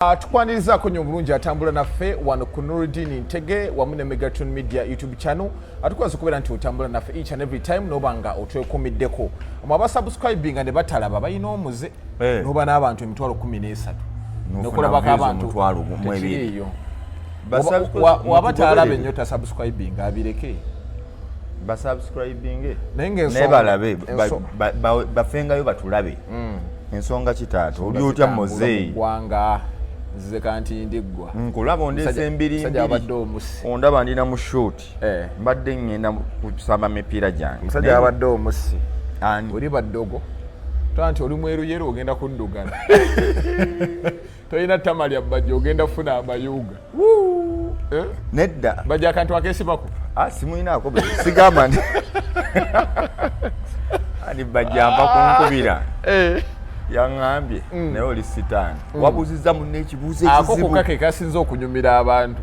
Tukwaniriza konyo bulungi atambula naffe wano ku Noordeen Ntege wamu ne Megatron Media YouTube channel. Atukwaza kubera nti otambula naffe each and every time nobanga otwekumiddeko. Mwaba subscribing ne batalaba bayina omuze noba n'abantu emitwalo 13. Nokulabako abantu mutwalo mu ebiri. Wabatalabe nnyo ta subscribing abireke. Ba subscribing nenge nebalabe bafengayo batulabe. Ensonga kitato oli otya mozeyi gwanga zize kanti ndiggwa nkulaba ondese mbiri sajja abadde omusi ondaba ndina mu shoot mbadde ngenda kusamba mipiira gyange musajja abadde omusi ani oli baddogo tanti oli mweru yero ogenda kuddugana toyina tamali abajja ogenda funa amayuga nedda bajja akantu akesibako simuyinaako sigamba nti ani bajja mpa kunkubira yangambye naye oli sitaani wabuuziza munne ekibuuzo ekizibu ako kokake kasinza okunyumira abantu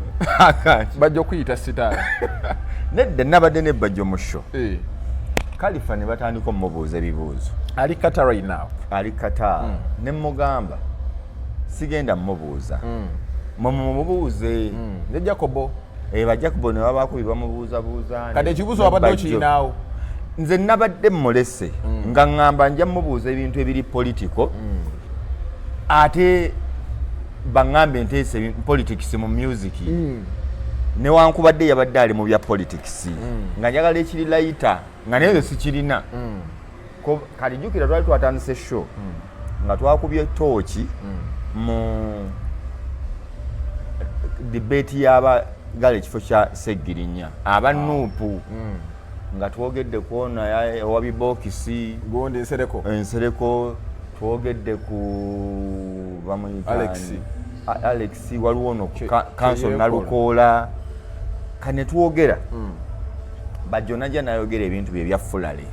bajja okuyita sitaani nedda nabadde nebbajjo mu sho kalifa ne batandika omubuuza ebibuuzo ali kata right now ali kata ne mugamba sigenda mmubuuza mumubuuze ne Jacobo bajacobo ne babakubi bamubuuzabuuza kati ekibuuzo wabadde okirinaawo nze nabadde mmulese nga ngamba nja mubuuza ebintu ebiri political ate bangambe nteese politics mu music newankubadde yabadde ali mu bya politics nga njagala ekiri layita nga naye sikirina kalijjukira twali twatandise show nga twakubye tooki mu debate y'abagala ekifo kya Segirinya abanuupu nga twogedde kuona owa bibokisi gondi ensereko twogedde ku bamuyita Alex waliwo no council Nalukola kane twogera bajjo najja nayogera ebintu bye bya fulale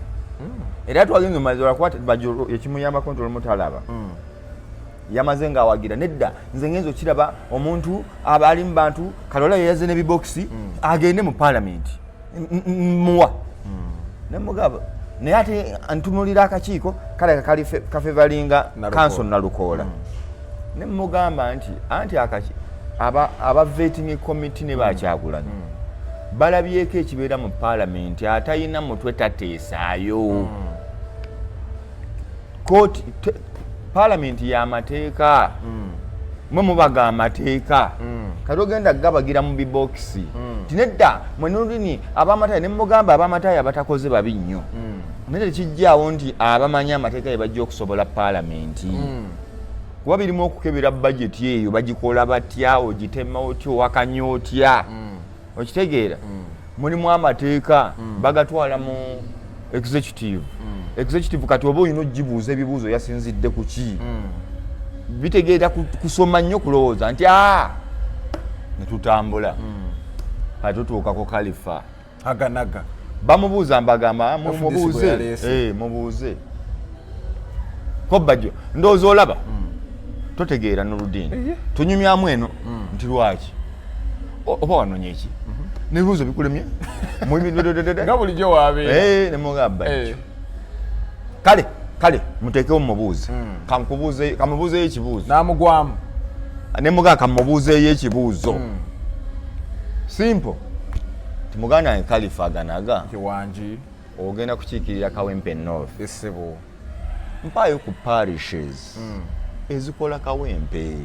era twagenze mazira kwata bajjo ekimuyamba control mutalaba yamaze nga awagira nedda nze ngenzo kiraba omuntu abali mu bantu kalola yaze ne bibokisi agende mu parliament muwa nemugaba naye ate antumulira akakiiko kale kafevalinga council Nalukola nemugamba nti anti aba vetting committee ne bakyagulana balabyeko ekibeera mu parliament atayina mutwe tateesaayo court parliament y'amateeka mwe mubaga amateeka kati ogenda gabagira mu bibokisi tinedda mwenulini abamataaya ne mugamba abamataaya batakoze babi nnyo naye tekijjaawo nti abamanya amateeka ye bajja okusobola paalamenti kuba birimu okukebera bajeti eyo bagikola batya ogitema otya owakanya otya okitegeera mulimu amateeka bagatwala mu executive kati oba olina ogibuuza ebibuuzo yasinzidde ku ki bitegeera kusoma nnyo kulowooza nti netutambula kati tutuukako kalifa aganaga bamubuuza mbagamba mubuuze ko bajjo ndowooza olaba totegeera Noordeen tunyumyamu eno nti lwaki oba wanonya eki nebibuuzo bikulemye nga bulijjo waabeera nemugamba bajjo kale muteekewo mumubuuze kamubuuzeyo ekibuuzo namugwamu nemugaa kamubuuzeyo ekibuuzo simple timuganda wange kalifa aganaga kiwangi ogenda kukiikirira Kawempe North esebo mpaayo ku parishes ezikola Kawempe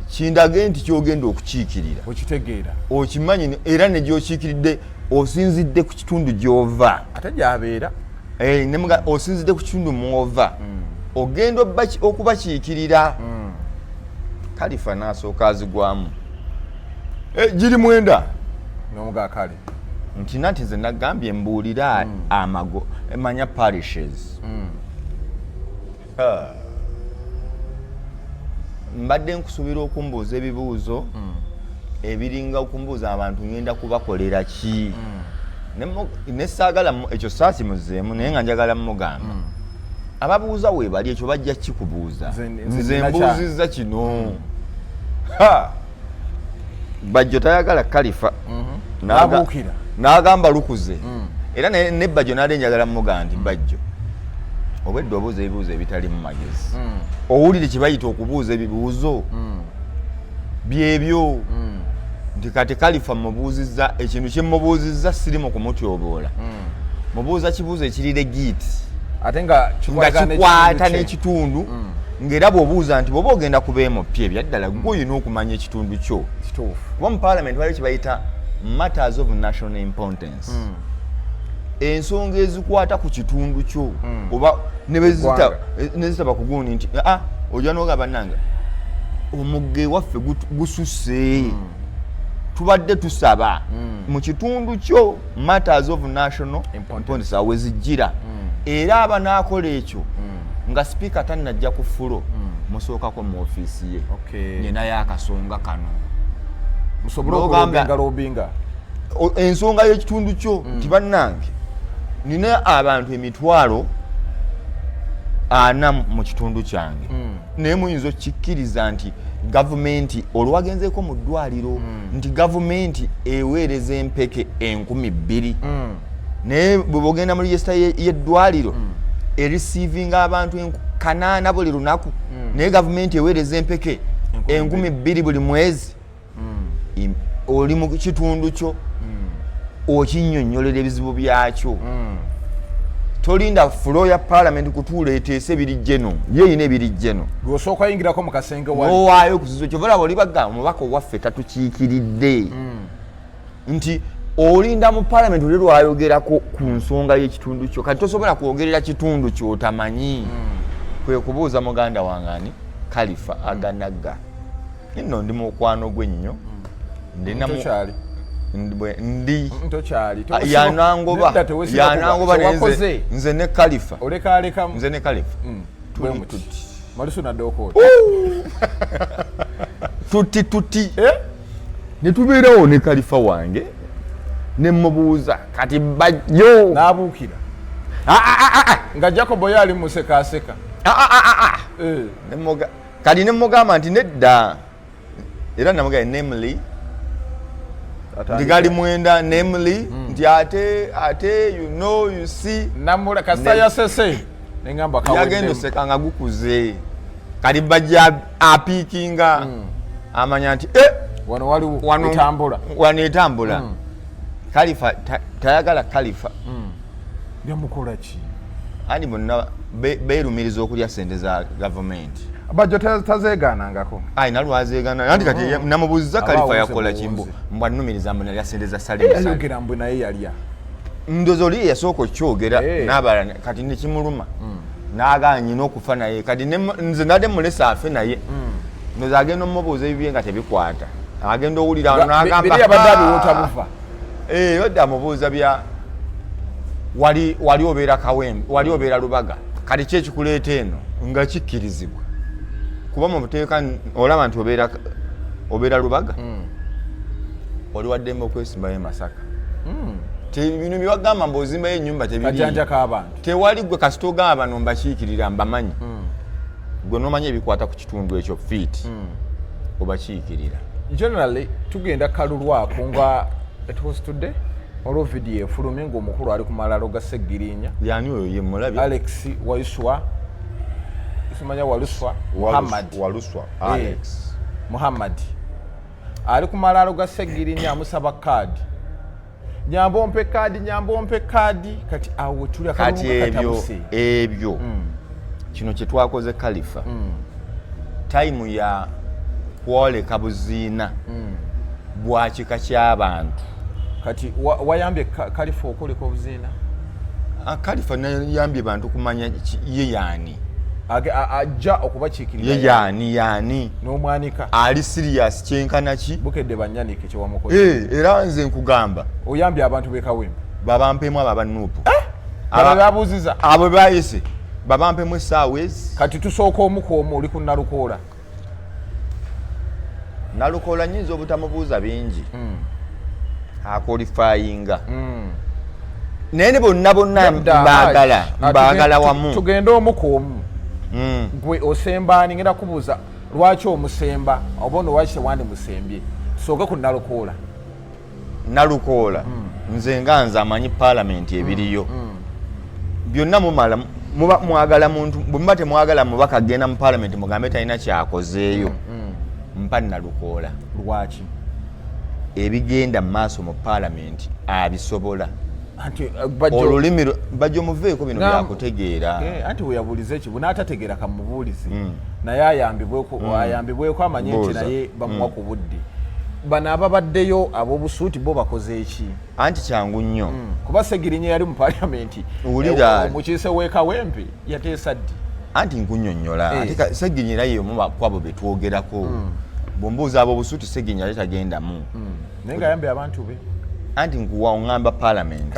kindage nti kyogenda okukiikirira okitegeera okimanyi era negyokiikiridde osinzidde ku kitundu gy'ova ate gyabeera nemuga osinzidde ku kitundu mwova ogenda okubakiikirira kalifa n'asooka azigwamu giri mwenda n'omuga kale nti nati nze nagambye mbuulira amago emanya parishes mbadde nkusuubira okumbuuza ebibuuzo ebiringa okumbuuza abantu ngenda kubakolera ki nesaagala ekyo saakimuzeemu naye nga njagala mugamba ababuuza weebali ekyo bajja kikubuuza nze mbuuzizza kino bajjo tayagala kalifa n'agamba lukuze era nebajjo nali njagala mugamba nti bajjo obwedde obuuza ebibuuzo ebitali mu magezi owulire kye bayita okubuuza ebibuuzo byebyo nti kati Khalifa mubuuzizza ekintu kye mubuuzizza sirimu kumutyoboola mubuuza kibuuzo ekiri legiti ate nga kikwata n'ekitundu ng'era bw'obuuza nti bw'oba ogenda kubeemu pye byaddala gwe olina okumanya ekitundu kyo kuba mu parliament waliwo kye bayita matters of national importance ensonga ezikwata ku kitundu kyo oba nezitaba kugundi nti ojja n'ogamba bannange omugga waffe gususse tubadde tusaba mu kitundu kyo matters of national importance awe zijjira era abanaakola ekyo nga sipiika tannajja ku fulo musookako mu ofiisi ye nina y'akasonga kano lobinga ensonga y'ekitundu kyo nti bannange nina abantu emitwalo 40 mu kitundu kyange naye muyinza okikkiriza nti gavumenti olwagenzeeko mu ddwaliro nti gavumenti eweereza empeke 2,000 naye bwe bogenda mu regisita y'eddwaliro erisiivinga abantu 8 buli lunaku naye gavumenti eweereza empeke 2,000 buli mwezi oli mu kitundu kyo okinnyonnyolera ebizibu byakyo tolinda fulo ya parliament kutuula eteese ebirijjeno yeeyina ebirijjeno gw'osooka oyingirako mu kasenge owaayo kuzizo kyovalaba oli bagamba omubaka owaffe tatukiikiridde nti olinda mu parliament oli lwayogerako ku nsonga y'ekitundu kyo kati tosobola kwogerera kitundu kyotamanyi kwe kubuuza muganda wange ani Khalifa aganagga nno ndi mukwano gwe nnyo ndi yanangoba nze ne Khalifa nze ne Khalifa tuti netubeerawo ne Khalifa wange nemubuuza kati bajjo n'abuukira nga Jacob yali musekaaseka kati nemugamba nti nedda era namugaa namely ndigali mwenda namely nti ate you see namula kasa yasese nengamba kawe yagenda oseka nga gukuze kati bajja apiikinga amanya nti wano waliwo etambula Khalifa tayagala Khalifa byamukola ki ani bonna beerumiriza okulya sente za gavumenti bajjo tazeegaanangako nalwazeegana anti kati namubuuziza Khalifa yakola kimbo mbwa nnumiriza mbu nalya sente za saliyogera mbwe naye yalya ndoza oli yasooka okyogera n'abalala kati nekimuluma n'agala nyina okufa naye kati nze nadde mulesa afe naye ndoza agenda omubuuza ebibye nga tebikwata agenda owulira nagamba badde amubuuza bya wali obeera Kawempe wali obeera Lubaga kati ki ekikuleeta eno nga kikkirizibwa kuba mu buteeka olaba nti obeera Lubaga oli waddembe okwesimbayo e Masaka bino byewagamba mbu ozimbayo ennyumba tewali gwe kasita ogamba bano mbakiikirira mbamanyi gwe n'omanyi ebikwata ku kitundu ekyo fiiti obakiikirira generally tugenda kalulwako nga etwositudde olwo vidiyo efulumye ng'omukulu ali ku malalo ga Segirinya yani oyo ye mulabi Alex Waluswa simanya Waluswa Alex Muhammad ali ku malalo ga Segirinya amusaba kaadi nyambompe kaadi kati awo tuli kati ebyo kino kye twakoze Khalifa time ya kwoleka buziina bwakika ky'abantu kati wayambye Khalifa okoleka obuziina Khalifa nayambye bantu kumanya ye yaani ajja okubakiikirira ye yaani n'omwanika ali serious kyenkana ki bukedde bannyanike kyewamukoze era nze nkugamba oyambye abantu b'e Kawempe babampemu abo abanuupu babuuziza abo bayise babampemu essaawa ezi kati tusooka omu oli ku Nalukola nyinza obutamubuuza bingi akolifayinga naye ne bonna mbaagala wamu tugende omu ku omu gwe osembaani ngenda kubuuza lwaki omusemba oba ono lwaki tewandi musembye tusooke ku Nalukola nze nga nze amanyi palamenti ebiriyo byonna muba mwagala muntu bwe temwagala mubaka agenda mu parliament mugambe talina kyakozeeyo mpa Nalukola lwaki ebigenda mu maaso mu parliament abisobola anti olulimi bajja muveeko bino byakutegeera anti weyabuuliza ekibu n'atategeera kamubuulizi naye ayambibweko amanye nti naye bamuwa ku budde bano ababaddeyo ab'obusuuti bo bakoze eki anti kyangu nnyo kuba Segirinya yali mu parliament omukiise w'ekawempe yateesa ddi anti nkunnyonnyola ate Segirinya era yeemu kwabo be twogerako bw'ombuuza ab'obusuuti Segirinya yali tagendamu naye ng'ayambye abantu be anti nkuwa oŋŋamba parliament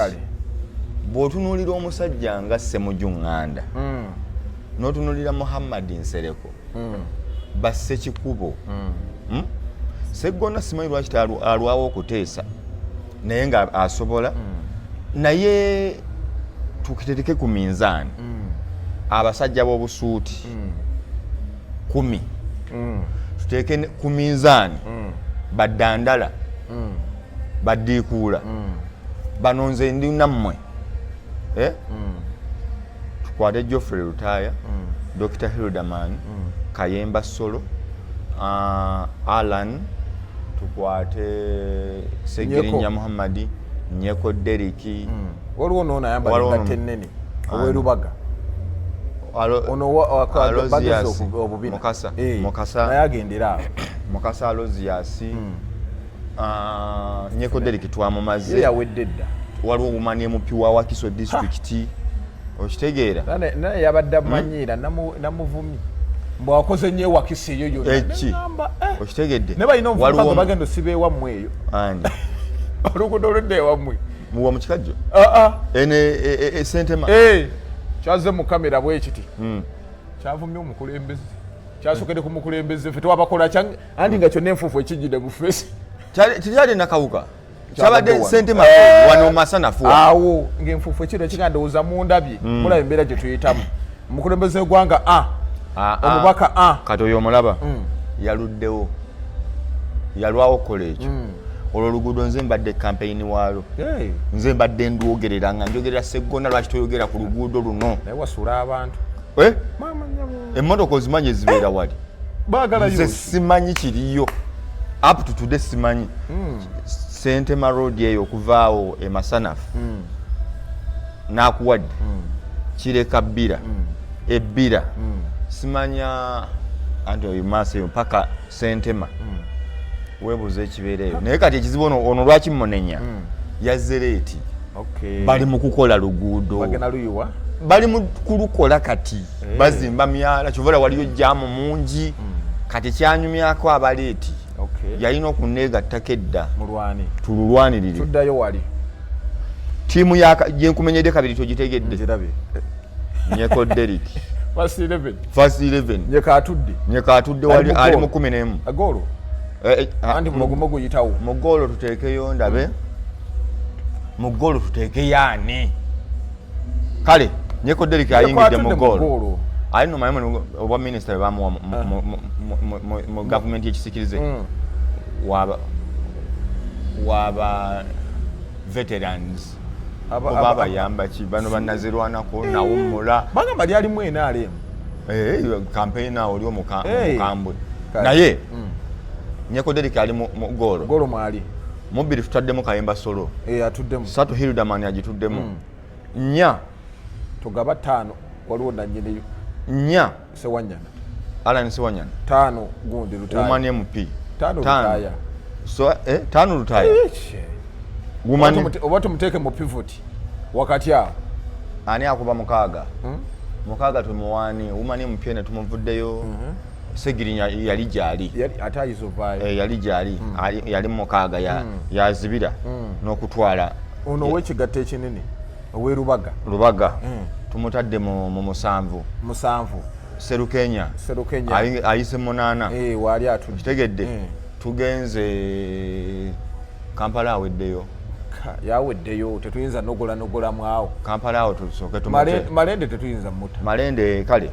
bw'otunuulira omusajja nga Ssemujju Ŋŋanda n'otunuulira Muhammad Nsereko basse kikubo Sseggona simanyi lwaki alwawo okuteesa naye nga asobola naye tukitereke ku minzaani abasajja b'obusuuti 10 tuteeke ku minzaani baddandala baddiikuula bano nze ndi nammwe tukwate Geoffrey Lutaaya Dr. Hildaman Kayemba Solo Alan tukwate Segirinya Muhammadi Nyeko Deriki waliwo n'ono ayambadde ennene ow'erubaga Mukasa naye agendera awo Mukasa Alozias Nyeko Deriki twamumaze ye yawedde dda waliwo omumani mupi wa Wakiso district okitegeera naye yabadde amanyiira namuvumi mbwakoze nnyo Wakiso eyo yonna eki okitegedde ne balina omuvubuka bagenda osiba ewammwe eyo andi oluguudo oludda ewammwe muwa mu kikajjo ene Sentema kyaze mu kamera bwe kiti kyavumye omukulembeze kyasokere ku mukulembeze ffe twabakola anti nga kyonna enfuufu ekijjidde mu feesi tikyali nakawuka kyabadde Sentema wano masanafu awo ng'enfuufu ekiro ekigandowooza mu ndabye mulaba embeera gye tuyitamu omukulembeze gwanga omubaka kati oyo omulaba yaluddewo yalwawo okukola ekyo olwo oluguudo nze mbadde kampeyini waalo nze mbadde ndwogerera nga njogerera Sseggona lwaki toyogera ku luguudo luno naye wasuula abantu emmotoka ozimanyi ezibeera wali nze simanyi kiriyo up to today simanyi Sentema road eyo okuvaawo emasanafu nakuwadde kireka bbira ebbira simanya anti oyo maaso eyo paka Sentema weebuuza ekibeera eyo naye kati ekizibu ono lwaki munenya yazze leeti bali mu kukola luguudo bali mu kulukola kati bazimba myala kyovala waliyo jaamu mungi kati kyanyumyako abaleeti yalina okuneegattako edda tululwanirire tuddayo wali ttiimu gyenkumenyedde kabiri togitegedde Nyeko Deriki First 11 Nyeka atudde wali ali mu 11 agolo andi mugogo yitawo mu golo tuteekeyo ndabe mu golo tuteekeyo ani kale Nyeko Deriki ayingidde mu golo ali no mayimu obwa minister bamuwa mu government yekisikirize waba veterans baba yamba ki bano banazirwanako nawummula bagamba lyali mu NRM campaign awo olio mukambwe naye Nyeko Deriki ali mu golo mwali mubiri tutaddemu Kayemba Solo atuddemu Satu Hildaman agituddemu nya tugaba 5 waliwo nanyeneyo nya Sewanyana Alan Sewanyana 5 gundi Lutaaya Woman MP 5 Lutaaya so 5 Lutaaya woman oba tumuteke mu pivot wakati awo ani akuba mukaaga tumuwani Woman MP ne tumuvuddeyo Segirinya yali gyali atayizovaayo yali gyali yali mukaaga yazibira n'okutwala ono w'ekigatta ekinene ow'erubaga tumutadde mu musanvu Serukenya ayise munaana waali atudde kitegedde tugenze Kampala aweddeyo yaweddeyo tetuyinza nogola mwawo Kampala awo tusooke Malende tetuyinza muta Malende kale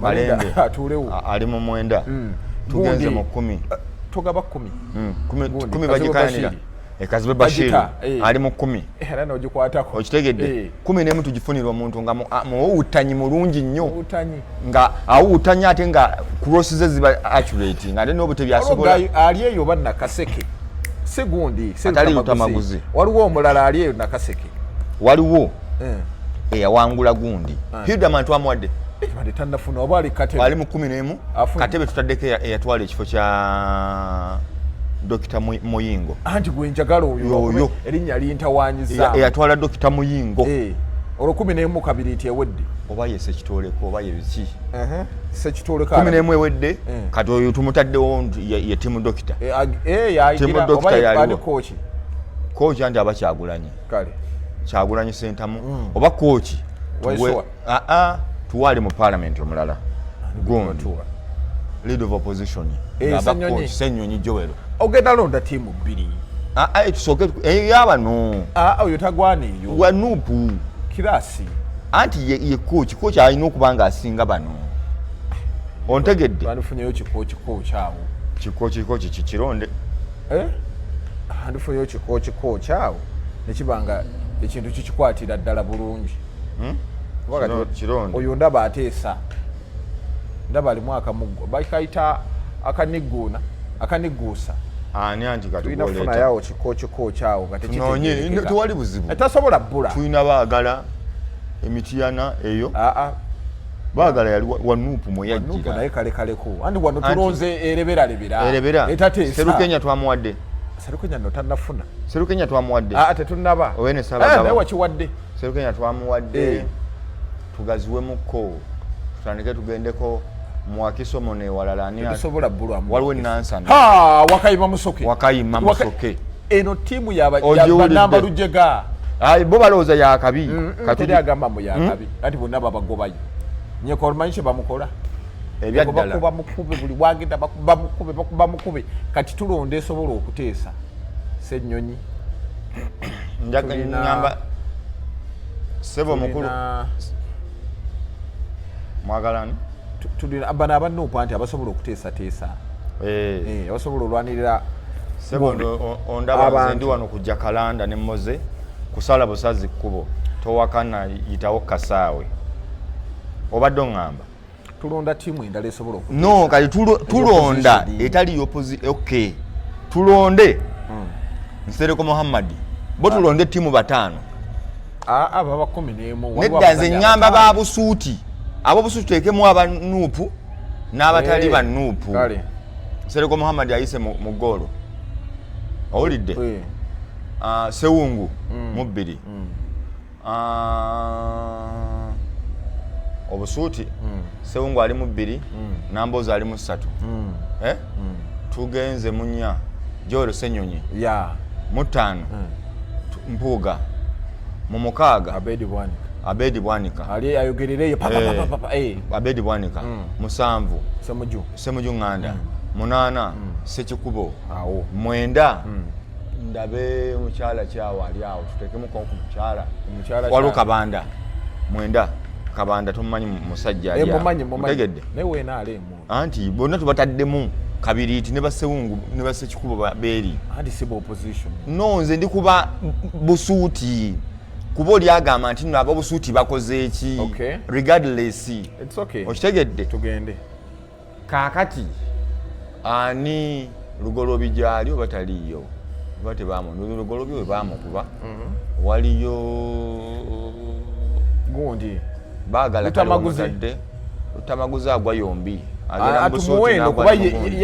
Malende atuulewo ali mu 9 tugenze mu 10 togaba 10 10 bagikayanira Kazibe Bashir ali mu 10 era n'ogikwatako okitegedde 11 tugifunira omuntu nga muwutanyi mulungi nnyo nga awutanyi ate nga crosses ziba accurate nga n'obuto byasobola ali eyo banna kaseke segundi atali lutamaguzi waliwo omulala ali eyo nakaseke waliwo eyawangula gundi Hildaman twamuwadde tannafuna oba ali katebe ali mu 11 katebe tutaddeko eyatwala ekifo kya Dr. Muyingo anti gwe njagala oyo erinnya lintawanyiza eyatwala Dr. Muyingo olwo 11 kabiri iti ewedde oba yese kitoleko oba yebiki sekitoleko 11 ewedde kati oyo tumutaddewo ye timu dokita yayigira oba yali kochi anti aba Kyagulanyi kale Kyagulanyi sentamu oba kochi tuwali mu parliament omulala gundi lead of opposition Ssenyonyi Joel ogenda londa timu 2 tusoke yabano oyo tagwana eyo wanupu kirasi anti ye kochi alina okuba nga asinga bano ontegedde bandifunyeyo kikochi awo kikochi kikironde andifunyeyo kikochi awo nekibanga ekintu kikikwatira ddala bulungi oyo ndaba ateesa ndaba alimu akamugo bakayita akaniguusa ani anti katulina yawo kikochi awo nga tewali buzibu etasobola bbula tulina baagala emitiyana eyo baagala yali wanuupu mweyajjira naye kalekaleko andi wano tulonze ereberalebera etateesa Serukenya twamuwadde Serukenya no tannafuna Serukenya twamuwadde tetunaba owene sabagaba naye wakiwadde Serukenya twamuwadde tugaziwemuko tutandike tugendeko mwakisomo ne walalani tusobola bbulwa waliwo nansana wakayima musoke eno timu yabanamba lujega bo balowooza yakabi katuli agamba mu yakabi ati bonna babagobayo nyekolmanyishe bamukola ebyaddala bamukube buli bwagenda bamukube kati tulonda esobola okuteesa Ssenyonyi njagamba sebo mukulu mwagalani tulina bano abanuupu anti abasobola okuteesateesa abasobola olwanirira sebo ondaba nze ndi wano kujja kalanda ne moze kusala busazi kkubo towakana yitawo kasaawe obadde oŋŋamba tulonda timu endala esobola no kati tulonda etali okay tulonde Nsereko Muhammad bo tulonde timu 5 baba 11 nedda nze nyamba ba busuuti abo busuuti tekemu abanuupu n'abatali banuupu Nsereko Muhammad ayise mu golo owulidde Sewungu mu 2 obusuuti Sewungu ali mu 2 Namboza ali mu 3 tugenze mu 4 Joel Ssenyonyi mu 5 Mpuuga mu 6 Abedi Bwanika ali ayogerere papa Abedi Bwanika mu 7 Semuju Nganda mu 8 Sekikubo awo 9 ndabe mukyala kyawo ali awo tutekemu ko mukyala waliwo Kabanda 9 Kabanda tumanyi musajja ali tegedde newe naale mu anti bonna tubataddemu kabiriti ne Basewungu ne Basekikubo beeri anti sibo opposition nze ndi kuba busuuti kuba oli agamba nti nabo busuuti bakoze eki regardless it's okay okitegedde tugende kaakati ani Lugolobi gyali oba taliyo oba tebamu Lugolobi we bamukuba waliyo gundi baagala Lutamaguzi agwa yombi atumuwendo kuba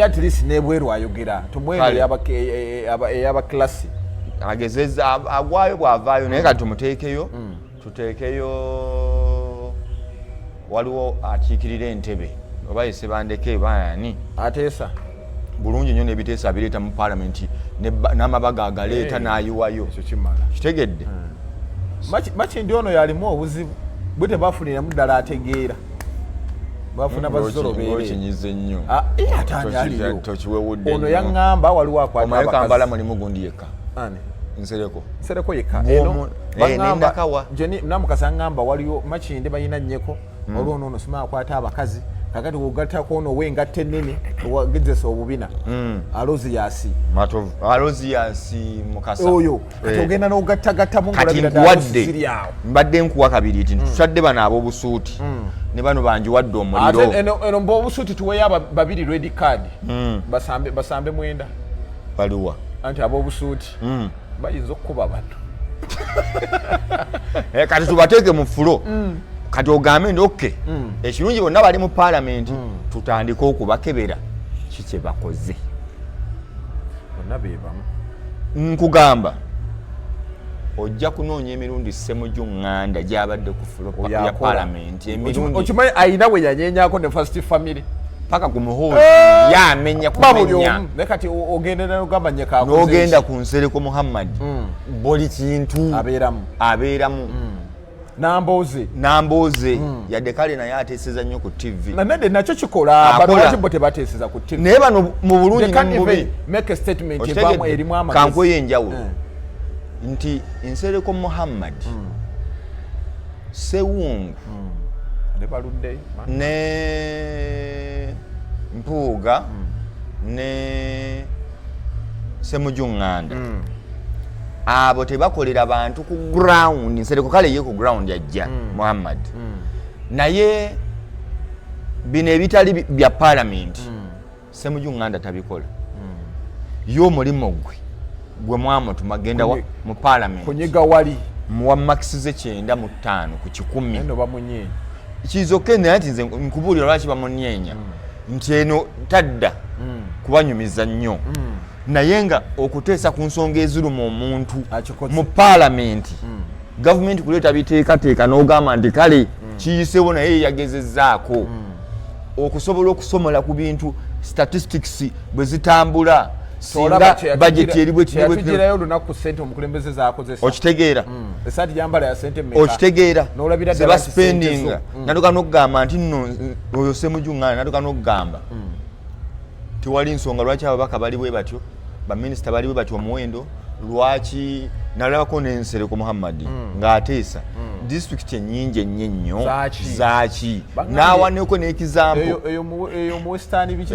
at least nebweru ayogera tumuwendo eyaba klasi agezeza agwayo bwavaayo naye kati tumuteekeyo tuteekeyo waliwo akiikirira Entebbe oba Yesebandeke baani ateesa bulungi nnyo n'ebiteesa abireeta mu parliament n'amabaga agaleeta n'ayiwayo kitegedde Makindi ono yalimu obuzibu bwe tebafuniramu ddala ategeera bafuna bazorobeere kinyize nnyo atanyaliyo tokiwewudde ono yaŋŋamba waliwo akwata abakazi kambala mulimu gundi yekka Nsereko yekka eno baŋŋamba Namukasa aŋŋamba waliyo Makindi bayina nnyeko olwono ono sima akwata abakazi kakati ogattako ono wengatta ennene wagezesa obubina Alozias Mukasa oyo kati ogenda n'ogattagattamu ng'olabira mbadde nkuwa kabiri iti tutadde bano ab'obusuuti ne bano banjiwadde omuliro ate eno mb'obusuuti tuweeyo babiri red card basambe mwenda baliwa anti ab'obusuuti bayinza okukuba bano kati tubateeke mu fulo kati ogambe nti oke ekirungi bonna bali mu paalamenti tutandike okubakebera kikye bakoze bonna beebamu nkugamba ojja kunoonya emirundi Ssemujju Nganda gy'abadde ku fulo ya paalamenti emirundi okimanyi ayina we yanyenyako ne first family paka ku muhoozi yamenya kumenya ne kati ogenda n'ogamba nyeka n'ogenda ku Nsereko Muhammad buli kintu abeeramu Nambooze yadde kale naye ateeseza nnyo ku TV nanade nakyo kikola abantu bo tebateeseza ku TV naye bano mu bulungi ne mu bubi make a statement ebamu erimu amagezi kankweyo enjawulo nti Nsereko Muhammad Sewungu ne baludde ne Mpuuga ne Ssemujju Nganda abo tebakolera bantu ku ground Nsereko kale ye ku ground yajja Muhammad naye bino ebitali bya parliament Ssemujju Nganda tabikola yo mulimo gwe mwamutuma genda mu parliament kunyiga wali muwa maxize 9 mu 5 ku 10 eno bamunye kizoke naye ati nze nkubulira lwaki bamunyenya nti eno tadda kubanyumiza nnyo naye nga okuteesa ku nsonga eziruma omuntu mu paalamenti gavumenti kuleeta biteekateeka n'ogamba nti kale kiyiseewo naye yagezezzaako okusobola okusomola ku bintu statistics bwe zitambula singa budget eri bwetugirayo olunaku ssente omukulembeze zaakozesa okitegeera esaati gyambala ya ssente mmeka okitegeera n'olabira ze baspendinga natuka n'okugamba nti nno oyo Ssemujju Nganda natuka n'okugamba tewali nsonga lwaki ababaka bali bwe batyo baminisita bali bwe batyo omuwendo lwaki nalabako n'Nsereko Muhammad ng'ateesa disitulikiti ennyingi ennyo zaaki n'awaneko n'ekizampo eyo mu western biki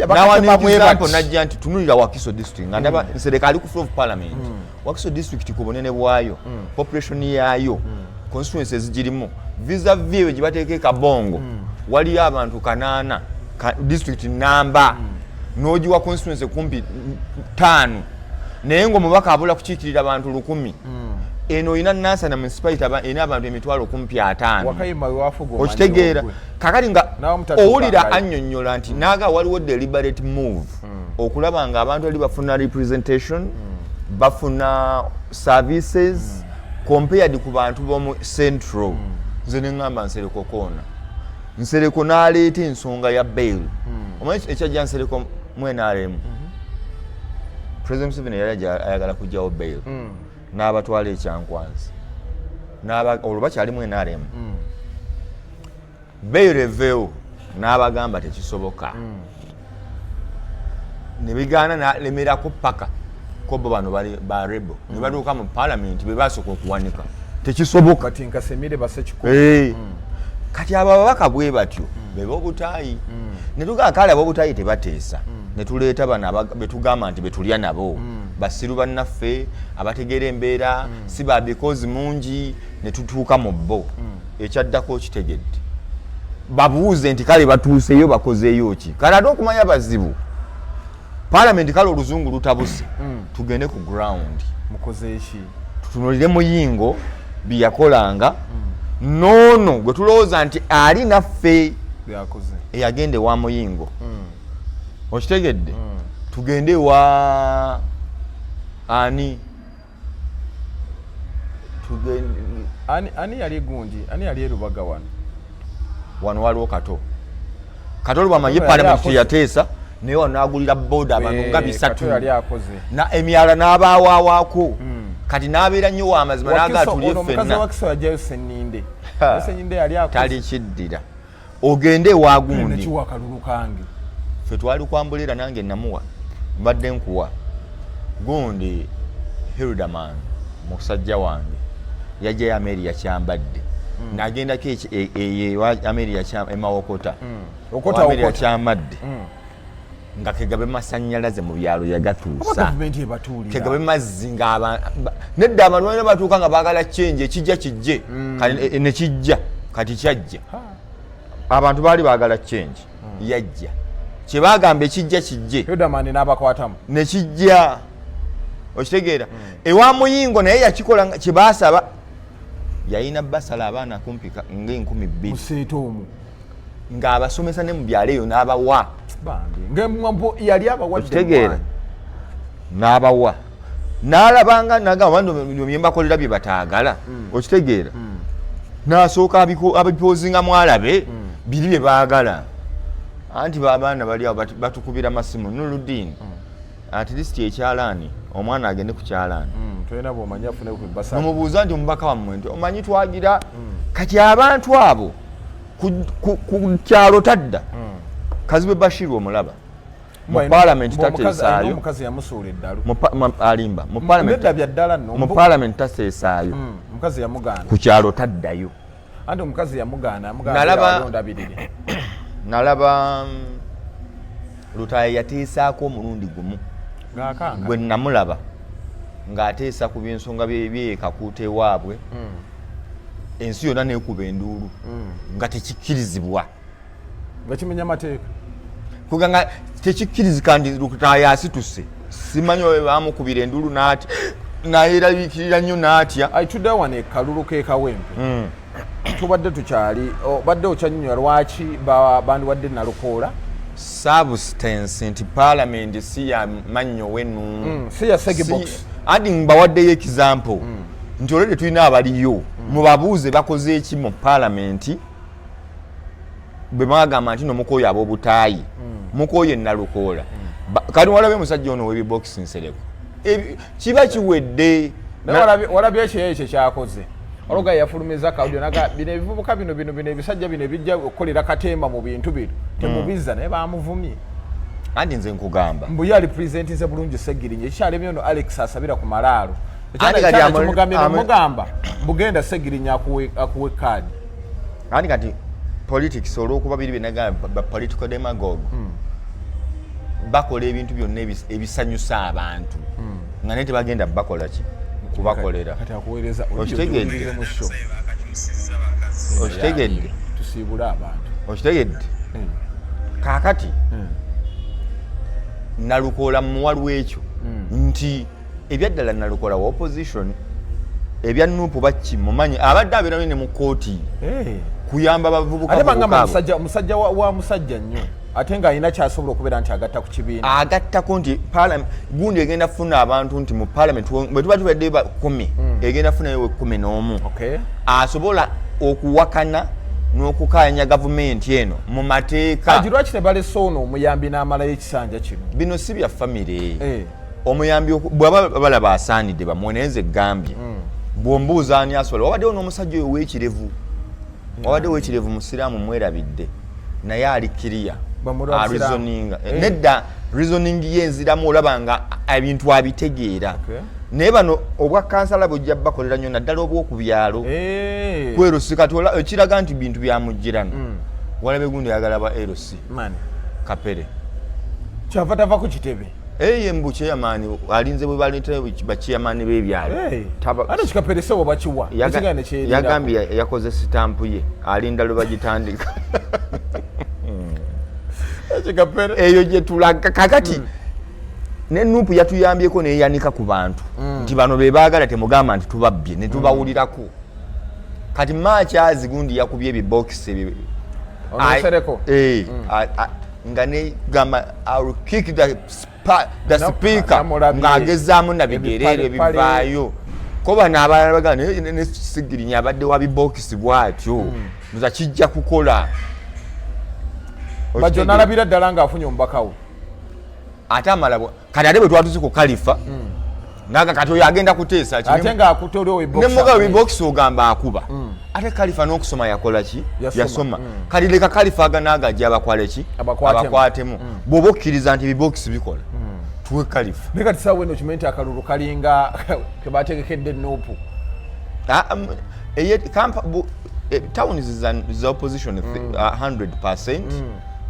n'awanekizampo najja nti tunulira Wakiso district nga ndaba Nsereko ali ku floor of parliament Wakiso district ku bunene bwayo population yayo constituencies ezigirimu vis-a-vis gye bateeka Kabongo waliyo abantu 8 district namba n'ogiwa constituency kumpi 5 naye ng'omubaka abula kukiikirira abantu 100 eno ina nasa na municipality ina abantu emitwalo kumpi 5 okitegeera kakati nga owulira annyonnyola nti naaga waliwo deliberate move okulaba nga abantu ali bafuna representation bafuna services compared ku bantu b'omu central nze ne ngamba Nsereko koona Nsereko n'aleeta ensonga ya bail omanyi ekyajja Nsereko mu NRM President Museveni yali ayagala kujjawo bail n'abatwala ekyankwanzi olwo bakyali mu NRM bail eveewo n'abagamba tekisoboka ne bigaana n'alemerako paka kobo bano ba rebel ne batuuka mu parliament be basooka okuwanika tekisoboka kati nkasemire basekikulu kati ababaka bwe batyo beba obutaayi ne tugaa kale ab'obutaayi tebateesa ne tuleeta bano betugamba nti betulya nabo basiru bannaffe abategeera embeera si ba because mungi ne tutuuka mu bo ekyaddako kitegedde babuuze nti kale batuuseyo bakozeeyo ki kale ate okumanya bazibu parliament kale oluzungu lutabuse tugende ku ground mukozeeki tutunulire muyingo byakolanga noono gwe tulowooza nti ali naffe eyagende wa muyingo okitegedde tugende wa ani yali gundi ani yali erubaga wano waliwo kato lwamanyi parliament yateesa naye wanaagulira boda abantu nga 3 na emyala n'abaawawaako kati n'abeera nnyo w'amazima n'agaatulye ffenna tali kiddira ogende waagundi ffe twali kwambulira nange namuwa mbadde nkuwa gundi Hildaman musajja wange yajjayo Ameria kyambadde nagenda ke wa America cha emawokota okota America cha madde nga kegabe masanyalaze mu byalo yagatuusa government ebatulira kegabe mazzi nga nedda abantu batuuka nga bagala change kijja kijje kati ne kijja kati kyajja abantu bali bagala change yajja kyebagambe kijja kijje yodamani n'abakwatamu ne kijja okitegeera ewa muyingo naye yakikola kyebaasaba yayina basala abaana kumpika nga 12 museetomu ng'abasomesa ne mu byalo eyo n'abawa ng'emwambo yali abawadde okitegeera n'abawa n'alabanga nagamba byembakolera bye bataagala okitegeera n'asooka abipoozinga mwalabe biri bye baagala anti babaana bali awo batukubira masimu Noordeen at least ekyalaani omwana agende ku kyalaani tulina bw'omanyi afune ku basa nomubuuza nti omubaka wammwe nti omanyi twagira kati abantu abo ku kyalo tadda Kazibe Bashiru omulaba mu parliament tateesaayo omukazi yamusuula eddalu alimba mu parliament nedda byaddala nno mu parliament tateesaayo omukazi yamugaana ku kyalo taddayo anti omukazi yamugaana nalaba Lutaaya yateesaako omulundi gumu gwe namulaba ng'ateesa ku byensonga byekakuuta ewaabwe ensi yonna neekuba enduulu nga tekikkirizibwa nga kimenya mateeka kuganga tekikkirizika ndi Lutaaya asituse simanyi oyo baamukubira enduulu n'ati nayerabikirira nnyo n'atya aituddewo wano ekalulu k'ekawempe tubadde tukyali badde okyanyonyola lwaki bandiwadde Nalukola substance nti parliament si ya mannyo w'ennumu si ya Segibox andi mbawaddeyo example nti olwedde tulina abaliyo mubabuuze bakoze eki mu parliament bwe bagamba nti nomukoyo ab'obutaayi mukoyo Nalukola kati walabe musajja ono w'ebibox nsereko kiba kiwedde walabye ekyeyo ekyo kyakoze ologa yafulumiza kawulyo naga bino ebivubuka bino ebisajja bino ebijja okukolera katemba mu bintu bino temubizza naye bamuvumye andi nze nkugamba mbu yali presentinze bulungi Segirinya ekyalemi ono Alex asabira ku malaalo mugamba mbugenda Segirinya akuwe kaadi andi kati politics olw'okuba biri byenagamba political demagogue bakola ebintu byonna ebisanyusa abantu nga naye tebagenda bakola ki kubakolera okitegedde tusiibule abantu okitegedde kaakati Nalukola muwalu ekyo nti ebyaddala Nalukola wa opposition ebya Nuupu baki mumanyi abadde abeera ne mu kooti kuyamba abavubuka ate bangamba musajja wa musajja nnyo ate nga alina kyasobola okubeera nti agatta ku kibiina agattako nti gundi egenda kufuna abantu nti mu parliament bwe tuba tubadde 10 egenda kufunayo 11 asobola okuwakana n'okukanya gavumenti eno mu mateeka kati lwaki tebalese ono omuyambi n'amalayo ekisanja kino bino si bya famire omuyambi bw'aba balaba asaanidde bamweneze egambye bw'ombuuza ani asobola wabaddewo n'omusajja oyo wabaddewo w'ekirevu musiraamu mwerabidde naye ali kiriya reasoninga nedda reasoning yenziramu olaba nga ebintu abitegeera naye bano obwa kansala bujja bakolera nnyo naddala obw'okubyalo kwerosi kati ekiraga nti bintu byamugirano walabe gundi yagala ba erosi kapere kyava tava ku kitebe mbu kyeyamaani alinze bwe baleeta bakiyamaani b'ebyalo ate kikapere sewo bakiwa yagambye yakoze sitampu ye alinda lwe bagitandika eyo gye tulaga kakati ne Nuupu yatuyambyeko neyanika ku bantu nti bano be baagala temugamba nti tubabbye ne tubawulirako kati maachi gundi yakubye ebibokisi nga ne gamba I'll kick the speaker ng'agezaamu na bigerere bivaayo ko bano abalala bagamba ne Segirinya abadde wa bibokisi bwatyo nza kijja kukola bajo nalabira ddala ng'afunye omubaka we ate amala kati ate bwe twatuuse ku kalifa naga kati oyo agenda kuteesa ate ng'akuta oliwo nemuga wibokisi ogamba akuba ate kalifa n'okusoma yakola ki yasoma kati leka kalifa aganagajja abakwale ki abakwatemu bw'oba okkiriza nti ebibokisi bikola tuwe kalifa naye kati saawa eno kimanyi nti akalulu kalinga kebategekedde Nuupu town is the opposition 100%.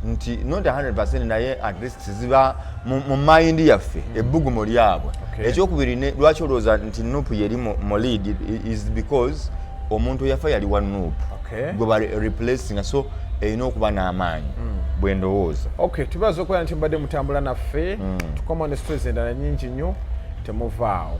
Nti not 100% naye at least ziba mu mind yaffe ebbugumo lyabwe. Ekyokubiri ne lwaki olowooza nti Nuupu yeri mu lead is because omuntu yafa yali wa Nuupu gwe bali replacing, so erina okuba n'amaanyi bwe ndowooza. Okay, tubaza okubeera nti mbadde mutambula naffe tukoma ne stories endala nnyingi nnyo temuvaawo.